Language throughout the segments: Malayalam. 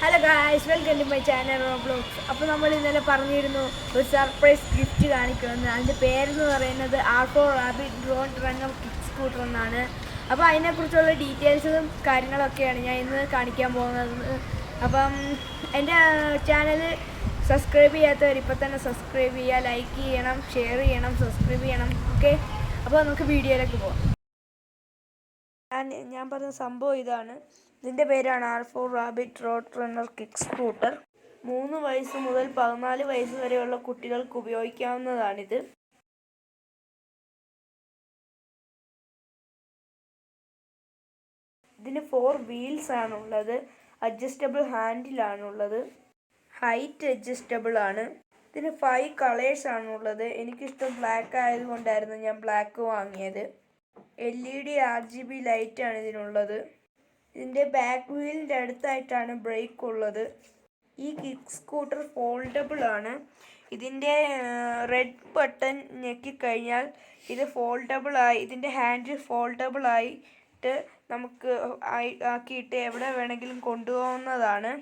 Hello guys, welcome to my channel Roblox. അപ്പോൾ നമ്മൾ ഇന്നലെ പറഞ്ഞിരുന്നു ഒരു സർപ്രൈസ് ഗിഫ്റ്റ് കാണിക്കുമെന്ന്. അതിൻ്റെ പേരെന്ന് പറയുന്നത് R4 rabbit drone runner kick scooter എന്നാണ്. അപ്പോൾ അതിനെക്കുറിച്ചുള്ള ഡീറ്റെയിൽസും കാര്യങ്ങളൊക്കെയാണ് ഞാൻ ഇന്ന് കാണിക്കാൻ പോകുന്നത്. അപ്പം എൻ്റെ ചാനൽ സബ്സ്ക്രൈബ് ചെയ്യാത്തവർ ഇപ്പോൾ തന്നെ സബ്സ്ക്രൈബ് ചെയ്യുക, ലൈക്ക് ചെയ്യണം, ഷെയർ ചെയ്യണം, സബ്സ്ക്രൈബ് ചെയ്യണം. ഓക്കെ, അപ്പോൾ നമുക്ക് വീഡിയോയിലേക്ക് പോകാം. ഞാൻ പറഞ്ഞ സംഭവം ഇതാണ്. ഇതിൻ്റെ പേരാണ് R4 rabbit drone runner kick scooter. 3 വയസ്സ് മുതൽ 14 വയസ്സ് വരെയുള്ള കുട്ടികൾക്ക് ഉപയോഗിക്കാവുന്നതാണിത്. ഇതിന് 4 വീൽസ് ആണുള്ളത്. അഡ്ജസ്റ്റബിൾ ഹാൻഡിലാണുള്ളത്. ഹൈറ്റ് അഡ്ജസ്റ്റബിൾ ആണ്. ഇതിന് 5 കളേഴ്സ് ആണുള്ളത്. എനിക്കിഷ്ടം ബ്ലാക്ക് ആയതുകൊണ്ടായിരുന്നു ഞാൻ ബ്ലാക്ക് വാങ്ങിയത്. LED RGB ലൈറ്റാണ് ഇതിനുള്ളത്. ഇതിൻ്റെ ബാക്ക് വീലിൻ്റെ അടുത്തായിട്ടാണ് ബ്രേക്ക് ഉള്ളത്. ഈ കിക്ക് സ്കൂട്ടർ ഫോൾഡബിൾ ആണ്. ഇതിൻ്റെ റെഡ് ബട്ടൺ ഞെക്കിക്കഴിഞ്ഞാൽ ഇത് ഫോൾഡബിളായി, ഇതിൻ്റെ ഹാൻഡിൽ ഫോൾഡബിൾ ആയിട്ട് നമുക്ക് ആക്കിയിട്ട് എവിടെ വേണമെങ്കിലും കൊണ്ടുപോകുന്നതാണ്.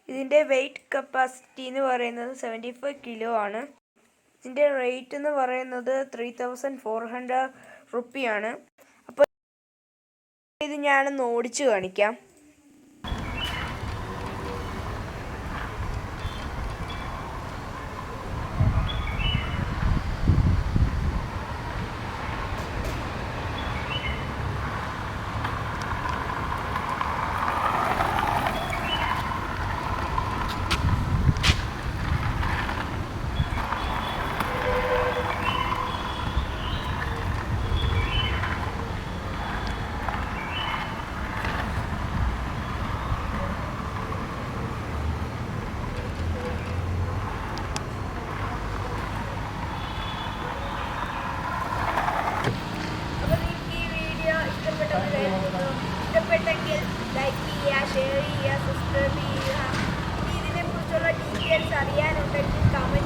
ഇതിൻ്റെ വെയ്റ്റ് കപ്പാസിറ്റി എന്ന് പറയുന്നത് 75 കിലോ ആണ്. ഇതിൻ്റെ റേറ്റ് എന്ന് പറയുന്നത് 3400 റുപ്പിയാണ്. അപ്പോൾ ഇത് ഞാനൊന്ന് ഓടിച്ചു കാണിക്കാം. ഇഷ്ടപ്പെട്ടെങ്കിൽ ലൈക്ക് ചെയ്യുക, ഷെയർ ചെയ്യുക, സബ്സ്ക്രൈബ് ചെയ്യുക. ഇതിനെക്കുറിച്ചുള്ള ഡീറ്റെയിൽസ് അറിയാനുണ്ടെങ്കിൽ കമൻറ്റ്